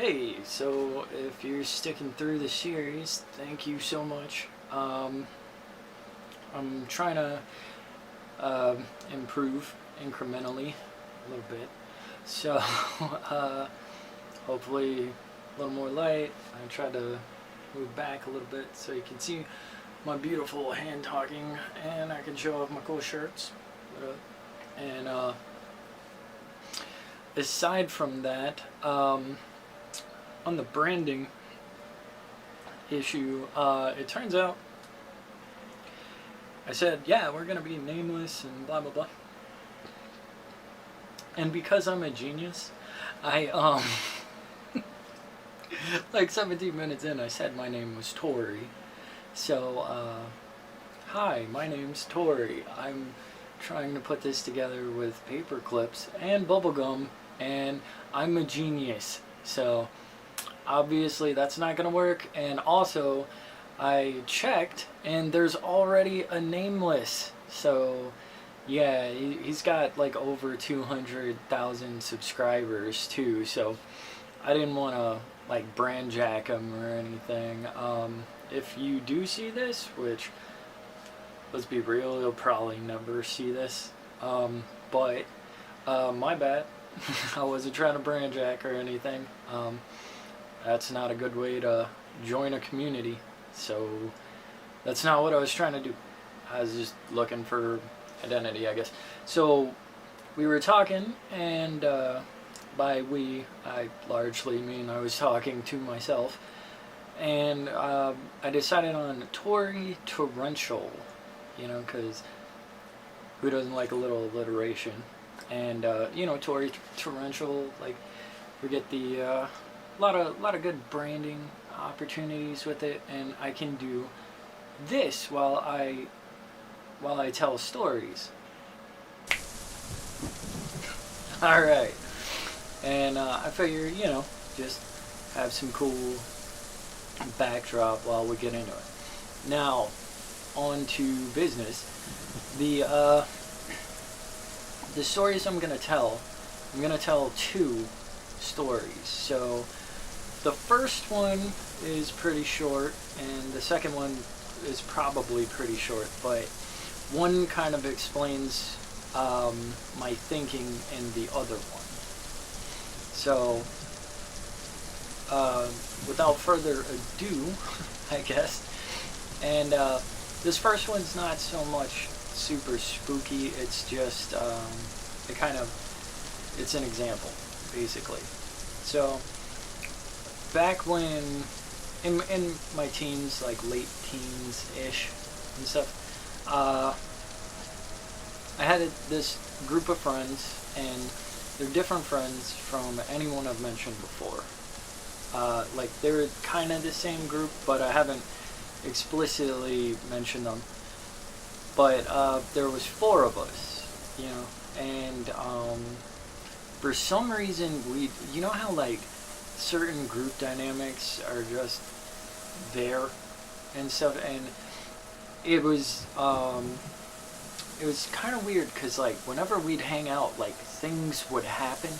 Hey, so if you're sticking through the series, thank you so much. I'm trying to improve incrementally a little bit. So, hopefully, a little more light. I tried to move back a little bit so you can see my beautiful hand talking, and I can show off my cool shirts. And aside from that, on the branding issue, it turns out I said, yeah, we're going to be nameless and blah, blah, blah. And because I'm a genius, I, like 17 minutes in, I said my name was Tori. So, hi, my name's Tori. I'm trying to put this together with paper clips and bubblegum, and I'm a genius. So, obviously that's not going to work. And also, I checked, and there's already a nameless. So, yeah, he's got like over 200,000 subscribers too. So, I didn't want to like brand jack him or anything. If you do see this, which, let's be real, you'll probably never see this. But my bad. I wasn't trying to brand jack or anything. That's not a good way to join a community. So that's not what I was trying to do. I was just looking for identity, I guess. So we were talking, and by we, I largely mean I was talking to myself. And I decided on Tori Torrential, because who doesn't like a little alliteration? And Tori Torrential, like, we get the lot of good branding opportunities with it, and I can do this while I tell stories. All right, and I figure just have some cool backdrop while we get into it. Now, on to business. The stories I'm gonna tell two stories. So the first one is pretty short, and the second one is probably pretty short, but one kind of explains my thinking in the other one. So without further ado, I guess, and this first one's not so much super spooky, it's just it's an example, basically. So back when in my teens, like late teens-ish and stuff, I had this group of friends, and they're different friends from anyone I've mentioned before. Like, they're kind of the same group, but I haven't explicitly mentioned them. But there was four of us, and for some reason you know how like certain group dynamics are just there and stuff, and it was kind of weird because like whenever we'd hang out, like things would happen,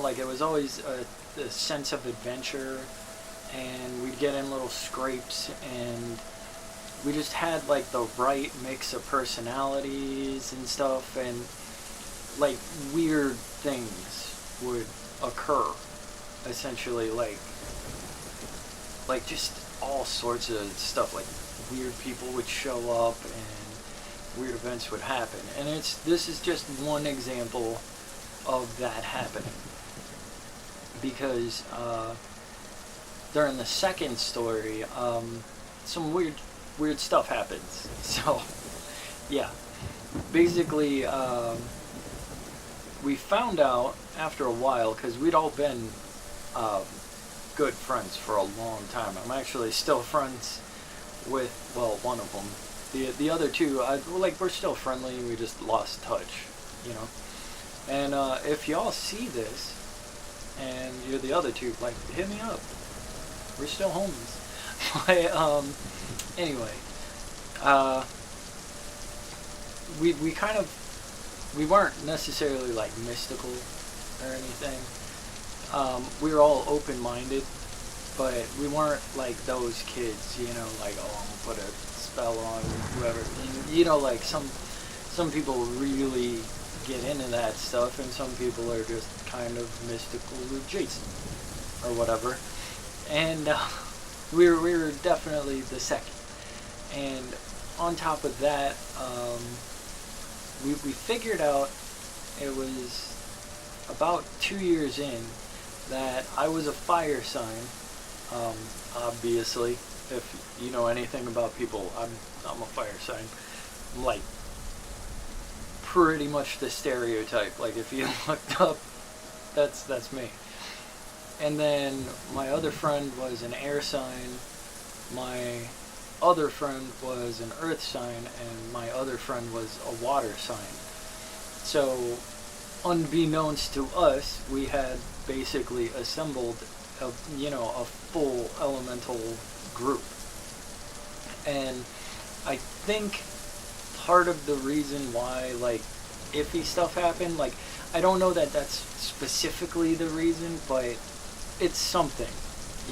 like it was always a sense of adventure, and we'd get in little scrapes, and we just had like the right mix of personalities and stuff, and like weird things would occur, essentially, like just all sorts of stuff, like weird people would show up and weird events would happen, and this is just one example of that happening, because during the second story, some weird stuff happens. So yeah, basically we found out after a while, because we'd all been good friends for a long time. I'm actually still friends with, well, one of them. The other two, we're still friendly, we just lost touch, and if y'all see this and you're the other two, like, hit me up, we're still homies. But anyway, we weren't necessarily like mystical or anything. we were all open-minded, but we weren't like those kids, you know, like, oh, I'm gonna put a spell on whoever. You know, like some people really get into that stuff, and some people are just kind of mystical adjacent or whatever. And we were definitely the second. And on top of that, we figured out it was about 2 years in that I was a fire sign. Obviously, if you know anything about people, I'm a fire sign. I'm like pretty much the stereotype. Like if you looked up, that's me. And then my other friend was an air sign. My other friend was an earth sign, and my other friend was a water sign. So, unbeknownst to us, we had basically assembled a full elemental group. And I think part of the reason why like iffy stuff happened, like I don't know that that's specifically the reason, but it's something,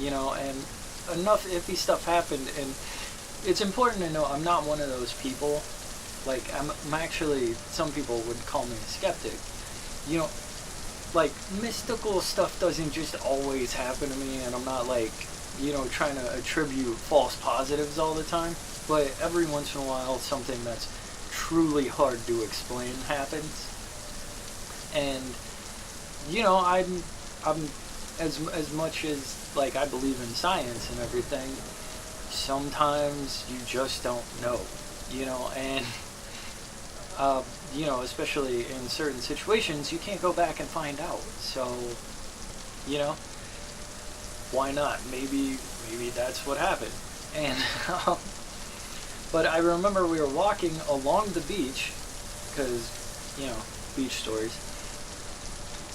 you know. And enough iffy stuff happened, and it's important to know I'm not one of those people. Like I'm actually, some people would call me a skeptic. You know, like mystical stuff doesn't just always happen to me, and I'm not like, you know, trying to attribute false positives all the time. But every once in a while, something that's truly hard to explain happens. And you know, I'm as much as like I believe in science and everything, sometimes you just don't know, you know. And you know, especially in certain situations, you can't go back and find out. So, you know, why not? Maybe that's what happened. And but I remember we were walking along the beach, because, you know, beach stories.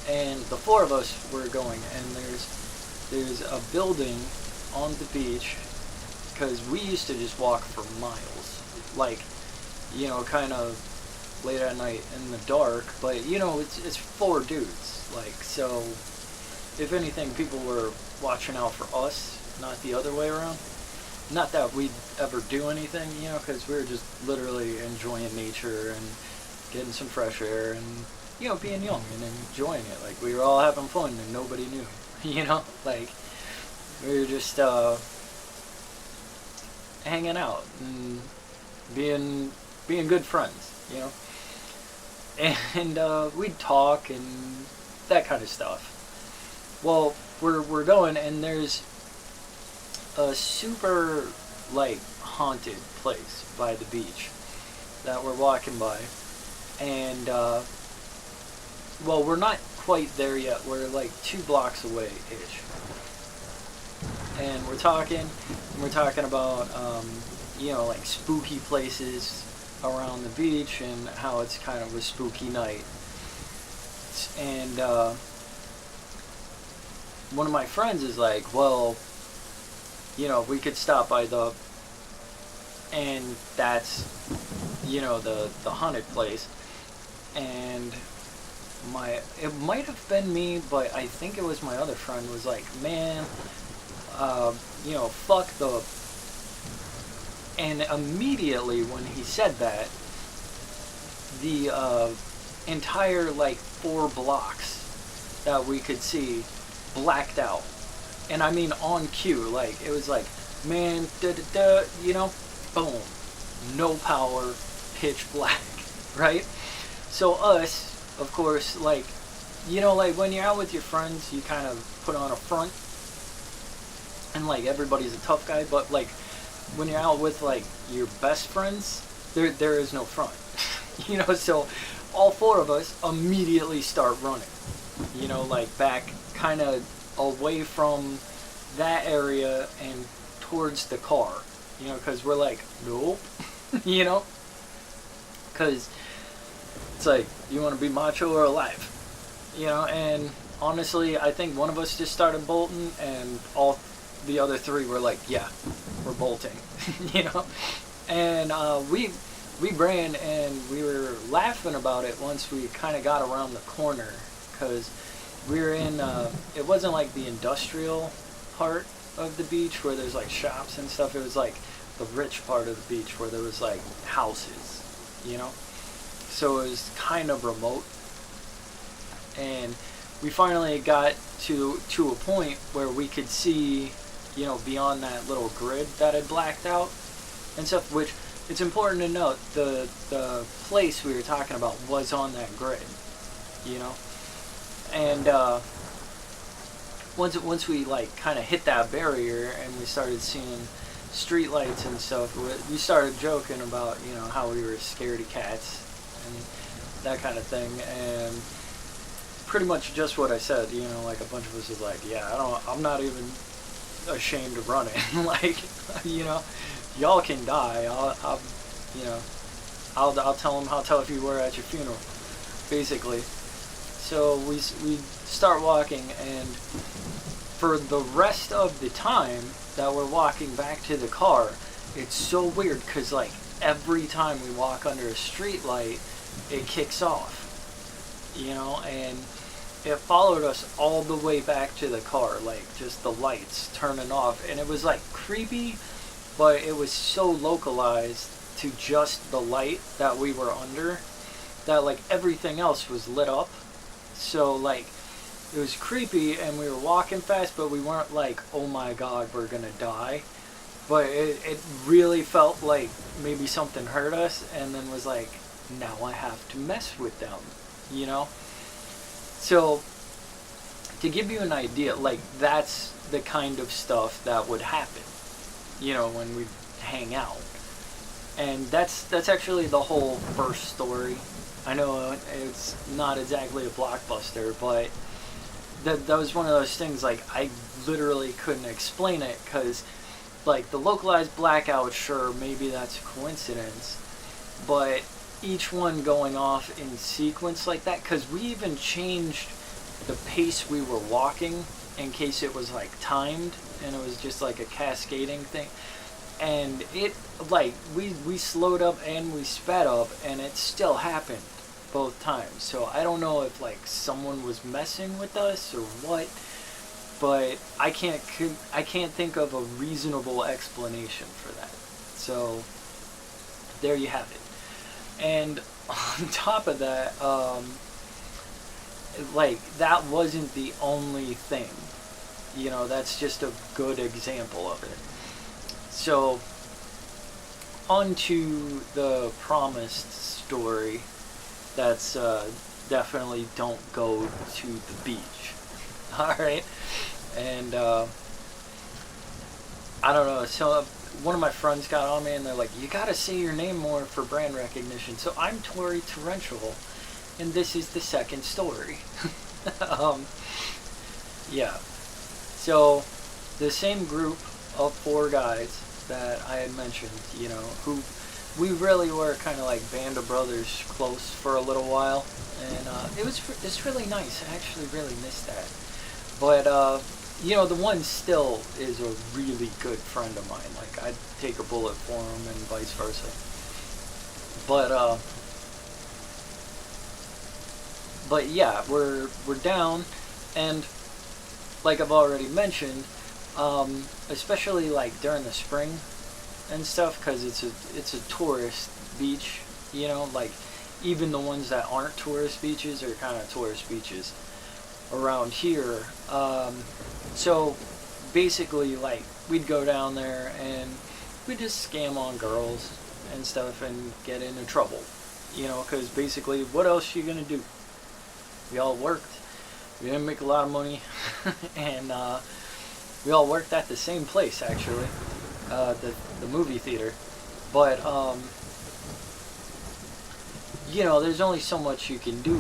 And the four of us were going, and there's a building on the beach, because we used to just walk for miles, like, you know, kind of late at night in the dark. But you know, it's four dudes, like, so if anything, people were watching out for us, not the other way around. Not that we'd ever do anything, you know, because we were just literally enjoying nature and getting some fresh air and, you know, being young and enjoying it. Like, we were all having fun and nobody knew, you know, like, we were just hanging out and being good friends, you know. And we'd talk and that kind of stuff. Well, we're going, and there's a super like haunted place by the beach that we're walking by, and well, we're not quite there yet. We're like 2 blocks away ish, and we're talking about you know, like spooky places around the beach and how it's kind of a spooky night. And one of my friends is like, well, you know, we could stop by and that's, you know, the haunted place. And it might have been me, but I think it was my other friend, was like, man, you know, fuck the... And immediately when he said that, the entire like 4 blocks that we could see blacked out. And I mean on cue, like it was like, man, you know, boom, no power, pitch black, right? So us, of course, like, you know, like when you're out with your friends, you kind of put on a front, and like everybody's a tough guy, but like when you're out with like your best friends, there is no front, you know. So all 4 of us immediately start running, you know, like back kind of away from that area and towards the car, you know, because we're like, nope, you know, because it's like, you want to be macho or alive, you know. And honestly, I think one of us just started bolting, and all the other 3 were like, yeah, we're bolting, you know. And we ran, and we were laughing about it once we kind of got around the corner, because We were in, it wasn't like the industrial part of the beach where there's like shops and stuff. It was like the rich part of the beach where there was like houses, you know? So it was kind of remote. And we finally got to a point where we could see, you know, beyond that little grid that had blacked out and stuff, which it's important to note the place we were talking about was on that grid, you know? And once we like kind of hit that barrier and we started seeing street lights and stuff, we started joking about, you know, how we were scaredy cats and that kind of thing. And pretty much just what I said, you know, like a bunch of us is like, yeah, I'm not even ashamed of running. Like, you know, y'all can die. I'll you know, I'll tell them how tough you were at your funeral, basically. So we start walking, and for the rest of the time that we're walking back to the car, it's so weird because like every time we walk under a street light, it kicks off, you know, and it followed us all the way back to the car, like just the lights turning off, and it was like creepy, but it was so localized to just the light that we were under that like everything else was lit up. So like it was creepy, and we were walking fast, but we weren't like, oh my god, we're gonna die. But it really felt like maybe something hurt us, and then was like, now I have to mess with them, you know? So to give you an idea, like that's the kind of stuff that would happen, you know, when we hang out. And that's actually the whole first story. I know it's not exactly a blockbuster, but that was one of those things, like, I literally couldn't explain it, because, like, the localized blackout, sure, maybe that's a coincidence, but each one going off in sequence like that, because we even changed the pace we were walking in case it was, like, timed, and it was just, like, a cascading thing. And it, like, we slowed up and we sped up, and it still happened both times. So I don't know if, like, someone was messing with us or what, but I can't think of a reasonable explanation for that. So there you have it. And on top of that, like, that wasn't the only thing. You know, that's just a good example of it. So, on to the promised story. That's definitely don't go to the beach. Alright? And I don't know, so one of my friends got on me and they're like, you gotta say your name more for brand recognition. So I'm Tori Torrential, and this is the second story. Yeah. So, the same group of 4 guys that I had mentioned, you know, who we really were kind of like band of brothers close for a little while, and it's really nice. I actually really missed that. But you know, the one still is a really good friend of mine. Like, I'd take a bullet for him and vice versa. But yeah, we're down, and like I've already mentioned, especially like during the spring and stuff, because it's a tourist beach, you know, like even the ones that aren't tourist beaches are kind of tourist beaches around here. So basically, like, we'd go down there and we'd just scam on girls and stuff and get into trouble, you know, because basically, what else are you gonna do? We all worked. We didn't make a lot of money, and we all worked at the same place, actually, the movie theater. But you know, there's only so much you can do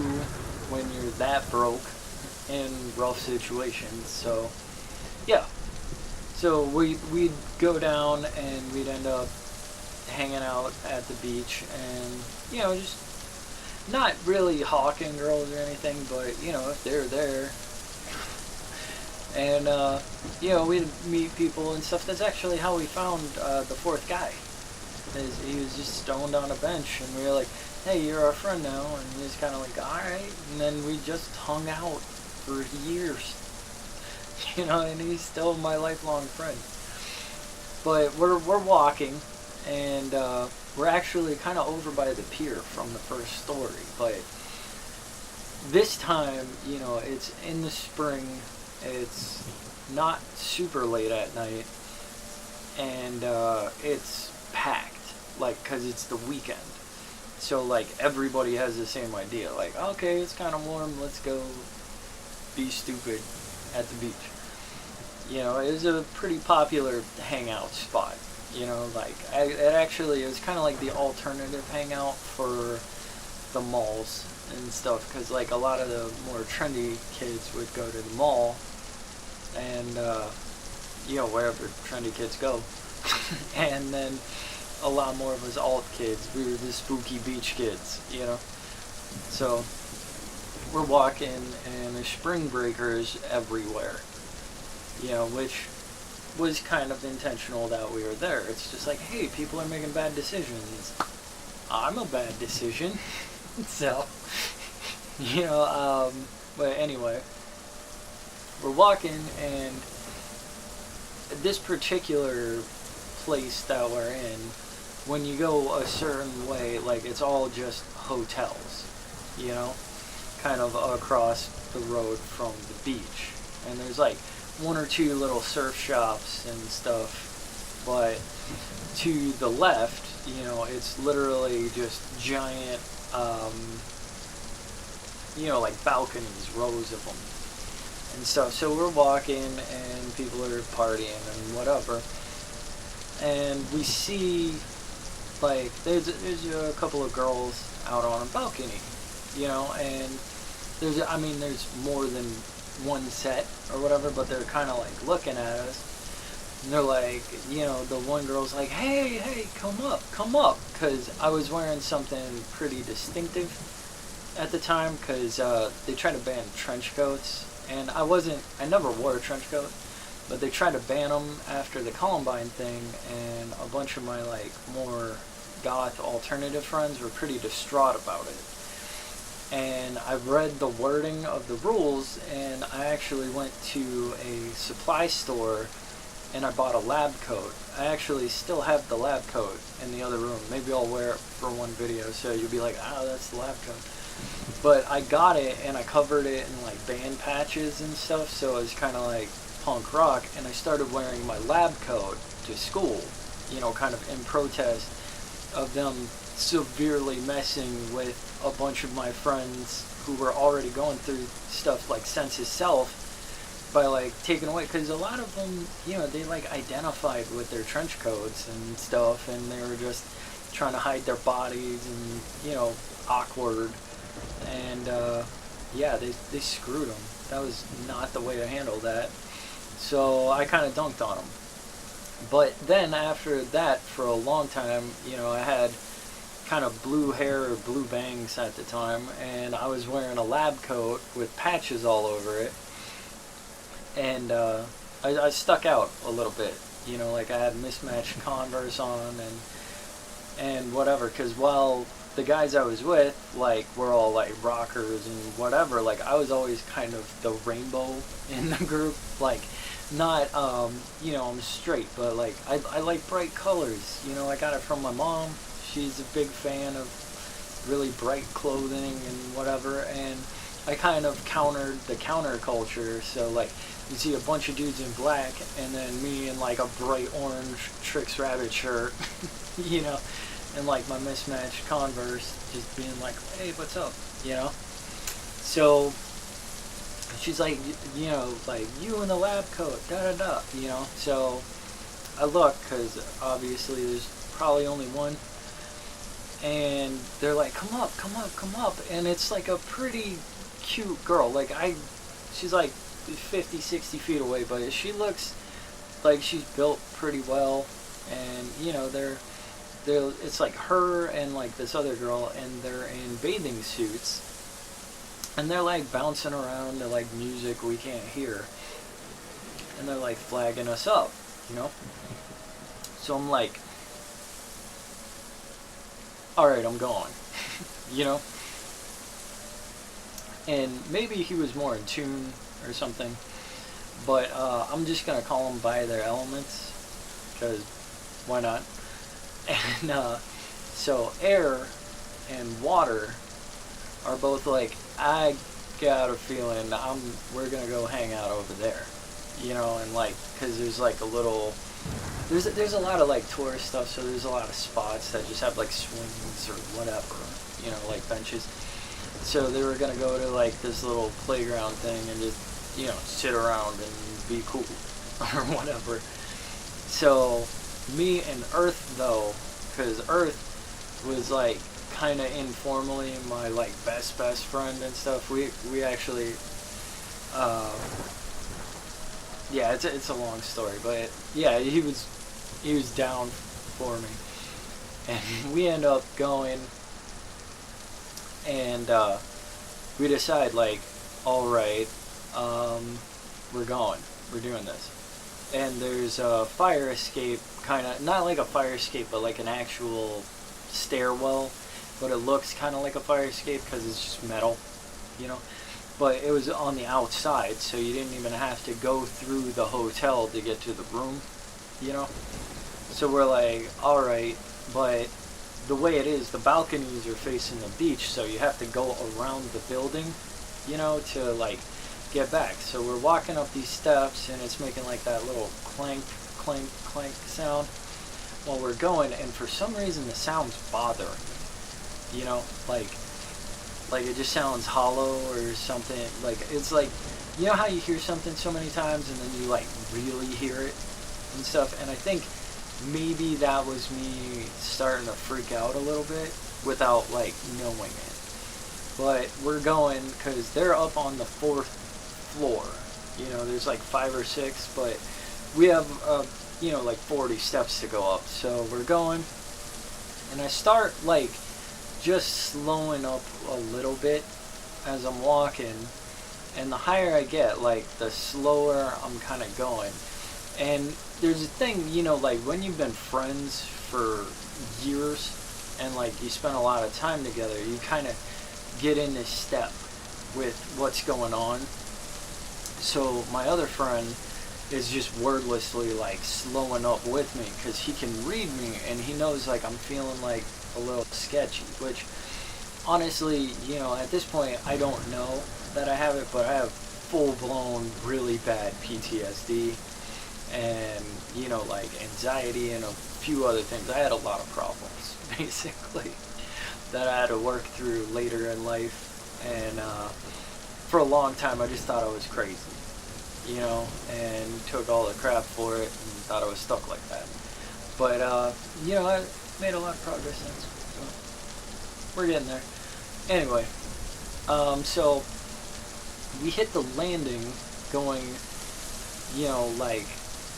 when you're that broke in rough situations. So yeah, so we'd go down and we'd end up hanging out at the beach, and you know, just not really hawking girls or anything, but you know, if they're there. And you know, we'd meet people and stuff. That's actually how we found the 4th guy. He was just stoned on a bench, and we were like, hey, you're our friend now. And he was kind of like, alright. And then we just hung out for years. You know, and he's still my lifelong friend. But we're walking, and we're actually kind of over by the pier from the first story. But this time, you know, it's in the spring. It's not super late at night, and it's packed, like, because it's the weekend. So, like, everybody has the same idea. Like, okay, it's kind of warm. Let's go be stupid at the beach. You know, it was a pretty popular hangout spot. You know, like, it actually is kind of like the alternative hangout for the malls and stuff. Because, like, a lot of the more trendy kids would go to the mall and, you know, wherever trendy kids go. And then a lot more of us alt kids, we were the spooky beach kids, you know. So we're walking and there's spring breakers everywhere, you know, which was kind of intentional that we were there. It's just like, hey, people are making bad decisions. I'm a bad decision. So, you know, but anyway, we're walking, and this particular place that we're in, when you go a certain way, like, it's all just hotels, you know, kind of across the road from the beach. And there's like one or two little surf shops and stuff, but to the left, you know, it's literally just giant, you know, like balconies, rows of them and stuff. So we're walking and people are partying and whatever, and we see, like, there's a couple of girls out on a balcony, you know, and there's more than one set or whatever, but they're kind of like looking at us, and they're like, you know, the one girl's like, hey, come up, because I was wearing something pretty distinctive at the time, because they tried to ban trench coats, and I never wore a trench coat, but they tried to ban them after the Columbine thing, and a bunch of my, like, more goth alternative friends were pretty distraught about it. And I read the wording of the rules, and I actually went to a supply store and I bought a lab coat. I actually still have the lab coat in the other room. Maybe I'll wear it for one video so you'll be like, oh, that's the lab coat. But I got it and I covered it in, like, band patches and stuff, so it was kind of like punk rock, and I started wearing my lab coat to school, you know, kind of in protest of them severely messing with a bunch of my friends who were already going through stuff like sense of self by, like, taking away, because a lot of them, you know, they, like, identified with their trench coats and stuff, and they were just trying to hide their bodies and, you know, awkward, and yeah, they screwed them. That was not the way to handle that, so I kind of dunked on them. But then after that, for a long time, you know, I had kind of blue hair or blue bangs at the time, and I was wearing a lab coat with patches all over it, and I stuck out a little bit, you know, like I had mismatched Converse on and whatever, because while the guys I was with, like, were all, like, rockers and whatever, like, I was always kind of the rainbow in the group, like, not, you know, I'm straight, but, like, I like bright colors, you know. I got it from my mom. She's a big fan of really bright clothing and whatever, and I kind of countered the counterculture, so, like, you see a bunch of dudes in black, and then me in, like, a bright orange Trix Rabbit shirt, you know, and, like, my mismatched Converse, just being like, hey, what's up, you know. So she's like, you know, like, you in the lab coat, da-da-da, you know. So I look, because obviously there's probably only one, and they're like, come up, and it's, like, a pretty cute girl. Like, she's, like, 50, 60 feet away, but she looks like she's built pretty well, and, you know, it's like her and, like, this other girl, and they're in bathing suits, and they're, like, bouncing around to, like, music we can't hear, and they're, like, flagging us up, you know. So I'm like, alright, I'm going, you know. and maybe he was more in tune or something. But I'm just gonna call them by their elements, because why not? And so air and water are both like, I got a feeling we're gonna go hang out over there, and like, cause there's like a little, there's a lot of like tourist stuff, so there's a lot of spots that just have like swings or whatever, like benches. So they were gonna go to like this little playground thing and just, sit around and be cool or whatever. So me and Earth though, cause Earth was like kind of informally my like best friend and stuff. We actually, yeah, it's a long story, but yeah, he was down for me, and we end up going, and we decide like, all right, we're doing this, and there's a fire escape, kind of not like a fire escape, but like an actual stairwell, but it looks kind of like a fire escape because it's just metal, but it was on the outside, so you didn't even have to go through the hotel to get to the room, so we're like, all right, but the way it is, the balconies are facing the beach, so you have to go around the building, to like get back. So we're walking up these steps, and it's making like that little clank clank clank sound while we're going, and for some reason the sound's bothering me, like it just sounds hollow or something. Like it's like, how you hear something so many times and then you like really hear it and stuff. And I think maybe that was me starting to freak out a little bit without like knowing it. But we're going, because they're up on the 4th floor. There's like 5 or 6, but we have like 40 steps to go up. So we're going, and I start like just slowing up a little bit as I'm walking, and the higher I get, like the slower I'm kind of going. And there's a thing, like when you've been friends for years and like you spend a lot of time together, you kind of get in this step with what's going on. So my other friend is just wordlessly like slowing up with me, because he can read me and he knows like I'm feeling like a little sketchy, which honestly, at this point I don't know that I have it, but I have full-blown really bad PTSD and like anxiety and a few other things. I had a lot of problems basically that I had to work through later in life, and for a long time I just thought I was crazy, and took all the crap for it and thought I was stuck like that. But I made a lot of progress since, so we're getting there. Anyway, so we hit the landing going, like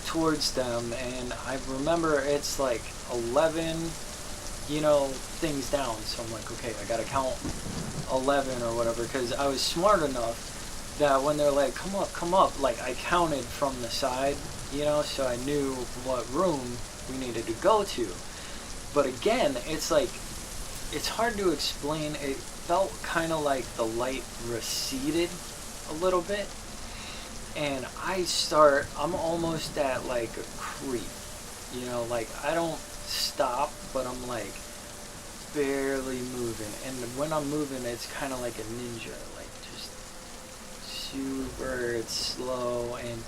towards them, and I remember it's like 11, things down. So I'm like, okay, I gotta count 11 or whatever, because I was smart enough that when they're like, come up, like I counted from the side, so I knew what room we needed to go to. But again, it's like, it's hard to explain. It felt kind of like the light receded a little bit, and I'm almost at like a creep, like I don't stop, but I'm like barely moving, and when I'm moving it's kind of like a ninja, like just super slow, and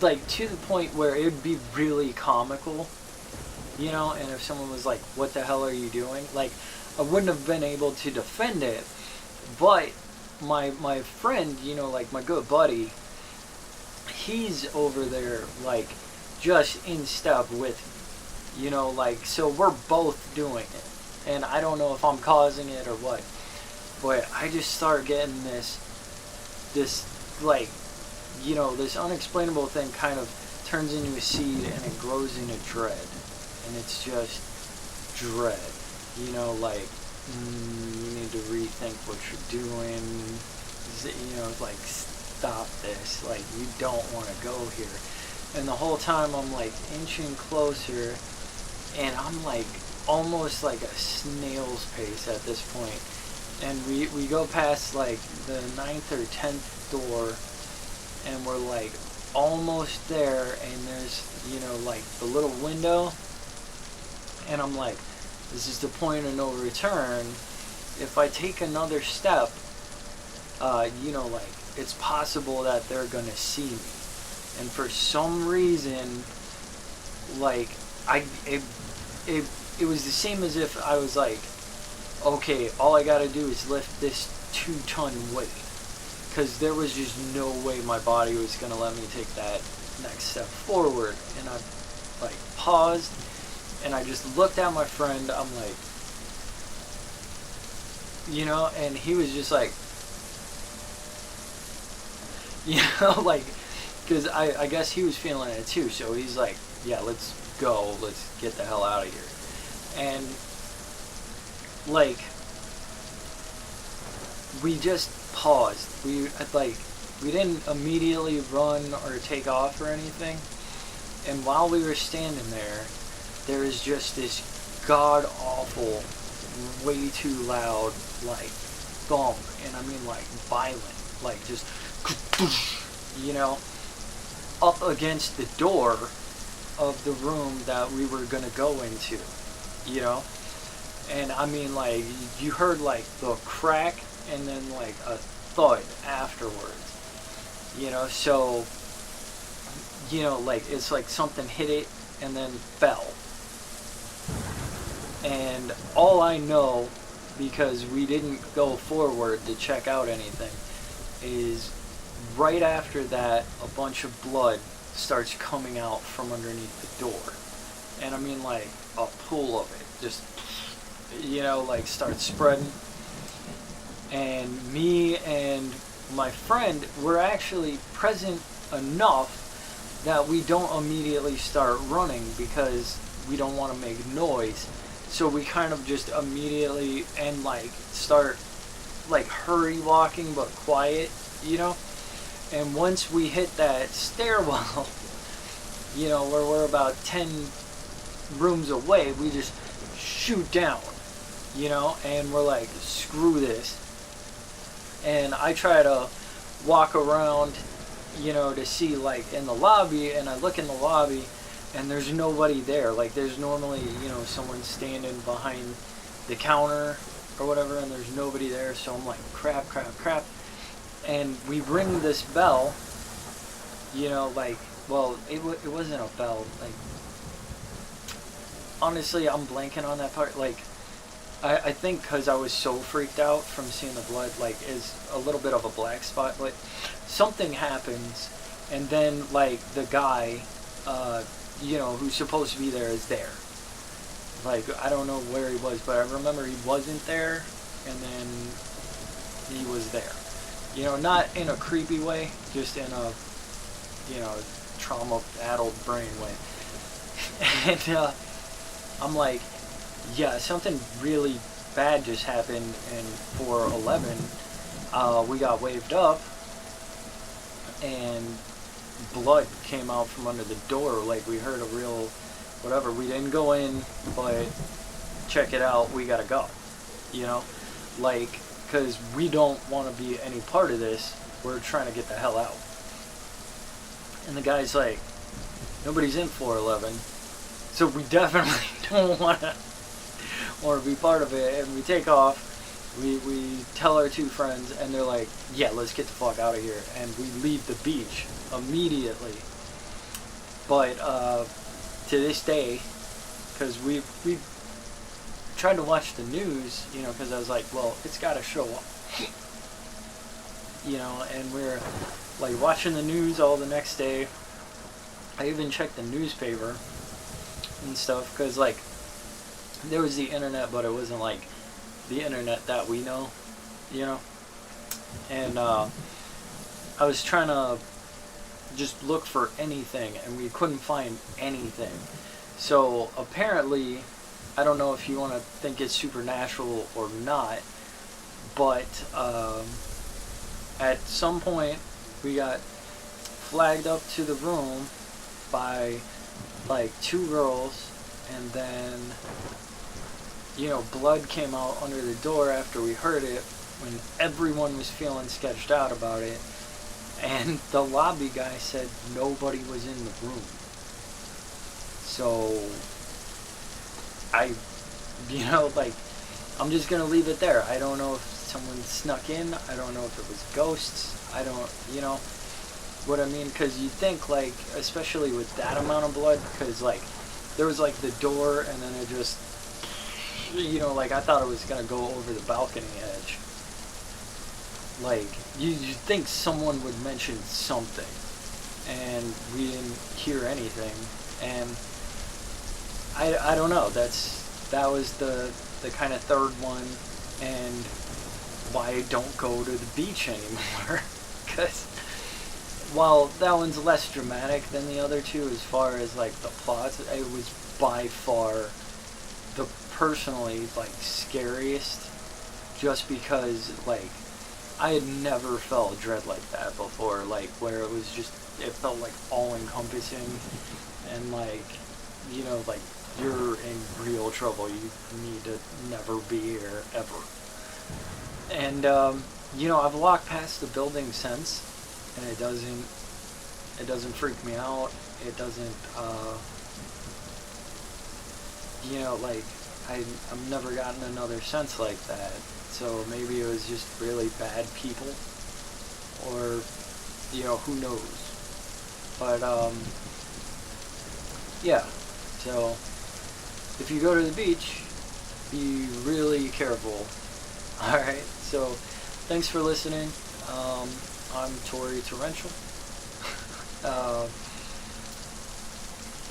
like to the point where it would be really comical, and if someone was like, what the hell are you doing, like I wouldn't have been able to defend it. But my friend, like my good buddy, he's over there like just in step with me, like, so we're both doing it, and I don't know if I'm causing it or what, but I just start getting this like, this unexplainable thing kind of turns into a seed, and it grows into dread, and it's just dread, like, you need to rethink what you're doing, like, stop this, like, you don't want to go here. And the whole time I'm like inching closer, and I'm like almost like a snail's pace at this point, and we go past like the ninth or 10th door, and we're like almost there, and there's, you know, like the little window, and I'm like, this is the point of no return. If I take another step, you know, like, it's possible that they're gonna see me. And for some reason, like, it was the same as if I was like, okay, all I gotta do is lift this 2-ton weight. Because there was just no way my body was gonna let me take that next step forward. And I, like, paused, and I just looked at my friend. I'm like, you know, and he was just like, you know, like, because I guess he was feeling it too. So he's like, yeah, let's go, let's get the hell out of here. And like, we just paused. We didn't immediately run or take off or anything. And while we were standing there is just this god awful, way too loud, like, thump, and I mean like violent, like just, you know, up against the door of the room that we were gonna go into, you know. And I mean, like, you heard like the crack and then like a thud afterwards, you know. So, you know, like, it's like something hit it and then fell. And all I know, because we didn't go forward to check out anything, is right after that, a bunch of blood starts coming out from underneath the door. And I mean, like, a pool of it, just, you know, like, starts spreading. And me and my friend were actually present enough that we don't immediately start running because we don't want to make noise. So we kind of just immediately and like start like hurry walking but quiet, you know. And once we hit that stairwell, you know, where we're about 10 rooms away, we just shoot down, you know, and we're like, screw this. And I try to walk around, you know, to see like in the lobby, and I look in the lobby and there's nobody there. Like, there's normally, you know, someone standing behind the counter or whatever, and there's nobody there. So I'm like, crap. And we ring this bell, you know, like, well, it wasn't a bell. Like, honestly, I'm blanking on that part. Like, I think because I was so freaked out from seeing the blood, like, is a little bit of a black spot. But something happens, and then, like, the guy, you know, who's supposed to be there is there. Like, I don't know where he was, but I remember he wasn't there, and then he was there. You know, not in a creepy way, just in a, you know, trauma-addled brain way. And I'm like, yeah, something really bad just happened in 411. We got waved up, and blood came out from under the door. Like, we heard a real whatever. We didn't go in, but check it out, we gotta go, you know, like, because we don't want to be any part of this. We're trying to get the hell out. And the guy's like, nobody's in 411, so we definitely don't want to be part of it. And we take off. We tell our two friends, and they're like, yeah, let's get the fuck out of here. And we leave the beach immediately. But to this day, because we tried to watch the news, you know, because I was like, well, it's got to show up. You know, and we're like watching the news all the next day. I even checked the newspaper and stuff, because like there was the internet, but it wasn't like the internet that we know, you know. And I was trying to just look for anything, and we couldn't find anything. So apparently, I don't know if you want to think it's supernatural or not, but at some point we got flagged up to the room by like two girls, and then blood came out under the door after we heard it, when everyone was feeling sketched out about it, and the lobby guy said nobody was in the room. So I, like, I'm just gonna leave it there. I don't know if someone snuck in. I don't know if it was ghosts. I don't, what I mean? Because you think, like, especially with that amount of blood, because, like, there was, like, the door, and then it just, like, I thought it was gonna go over the balcony edge. Like, you'd think someone would mention something, and we didn't hear anything, and I don't know. That was the kind of third one, and why I don't go to the beach anymore. Because while that one's less dramatic than the other two as far as, like, the plots, it was by far the personally, like, scariest, just because, like, I had never felt dread like that before, like, where it was just, it felt, like, all-encompassing, and, like, like, you're in real trouble. You need to never be here, ever. And, I've walked past the building since, and it doesn't freak me out. It doesn't, like, I've never gotten another sense like that. So maybe it was just really bad people, or, who knows. But, yeah, so if you go to the beach, be really careful. Alright, so thanks for listening. I'm Tori Torrential.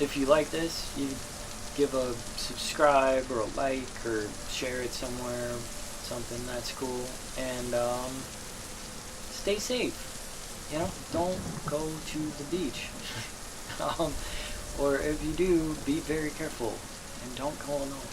If you like this, you give a subscribe or a like or share it somewhere, something that's cool. And stay safe. Don't go to the beach. Or if you do, be very careful and don't go alone.